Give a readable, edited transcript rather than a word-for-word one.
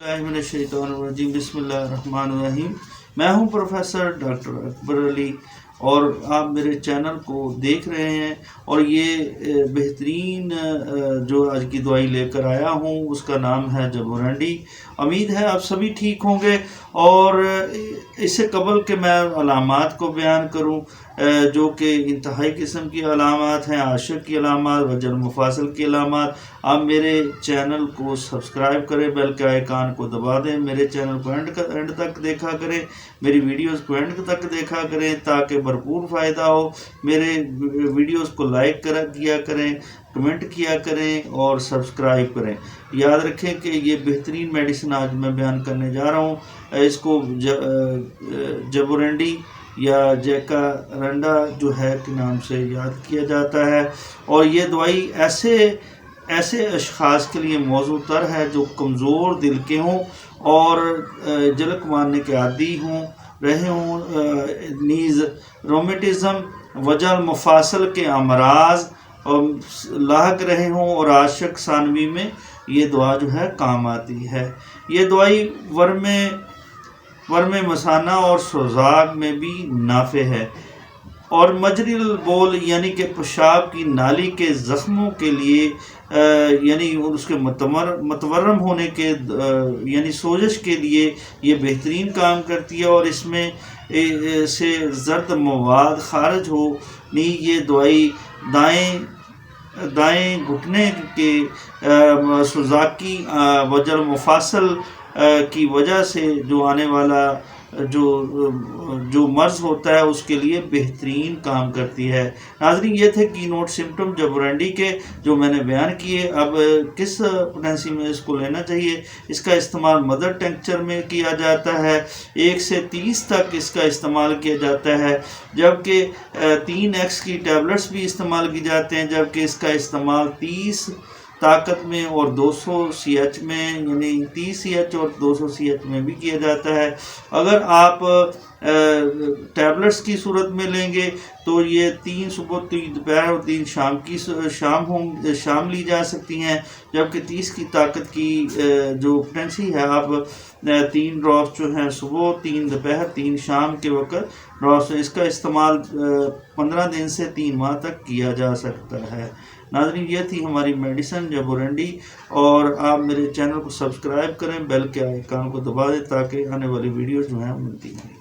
बिस्मिल्लाहिर्रहमानिर्रहीम। मैं हूं प्रोफेसर डॉक्टर अकबर अली और आप मेरे चैनल को देख रहे हैं। और ये बेहतरीन जो आज की दवाई लेकर आया हूं उसका नाम है जबोरंडी। उम्मीद है आप सभी ठीक होंगे। और इससे कबल के मैं अलामात को बयान करूं जो कि इंतहाई किस्म की अलामात हैं, आशिक की अलामात, वजल मुफासल की अलामात। आप मेरे चैनल को सब्सक्राइब करें, बेल के आइकान को दबा दें, मेरे चैनल को एंड तक देखा करें, मेरी वीडियोस को एंड तक देखा करें ताकि भरपूर फ़ायदा हो। मेरे वीडियोस को लाइक किया करें, कमेंट किया करें और सब्सक्राइब करें। याद रखें कि ये बेहतरीन मेडिसिन आज मैं बयान करने जा रहा हूँ। इसको जबोरंडी या जैकारंडा जो है के नाम से याद किया जाता है। और ये दवाई ऐसे अशख़ास के लिए मौजू तर है जो कमज़ोर दिल के हों और जलक मारने के आदी रहे हों, नीज़ रोमेटिज़म, वजल मुफासल के अमराज लाहक रहे हों और आशिक सानवी में ये दवा जो है काम आती है। ये दवाई वर्म मसाना और सोजाक में भी नाफे है। और मजरिल बोल यानी कि पेशाब की नाली के ज़ख्मों के लिए यानी उसके मतवरम होने के यानी सोजश के लिए ये बेहतरीन काम करती है। और इसमें से ज़र्द मवाद खारिज हो नहीं। ये दवाई दाएं घुटने के सुजाकी वजल मुफासल की वजह से जो आने वाला जो मर्ज़ होता है उसके लिए बेहतरीन काम करती है। नाज़रीन, ये थे की नोट सिम्टम जबोरंडी के जो मैंने बयान किए। अब किस पोटेंसी में इसको लेना चाहिए? इसका इस्तेमाल मदर टेंक्चर में किया जाता है। 1 से 30 तक इसका इस्तेमाल किया जाता है, जबकि 3x की टैबलेट्स भी इस्तेमाल की जाते हैं, जबकि इसका इस्तेमाल 30 ताकत में और 200 CH में यानी 30 CH और 200 CH में भी किया जाता है। अगर आप टैबलेट्स की सूरत में लेंगे तो ये 3 सुबह, 3 दोपहर और 3 शाम ली जा सकती हैं, जबकि 30 की ताकत की जो पोटेंसी है आप 3 ड्रॉप्स जो हैं सुबह, 3 दोपहर, 3 शाम के वक्त ड्रॉप्स। इसका इस्तेमाल 15 दिन से 3 माह तक किया जा सकता है। नाज़रीन, ये थी हमारी मेडिसिन जबोरंडी। और आप मेरे चैनल को सब्सक्राइब करें, बेल के आइकन को दबा दें ताकि आने वाली वीडियो जो है मिलती हैं।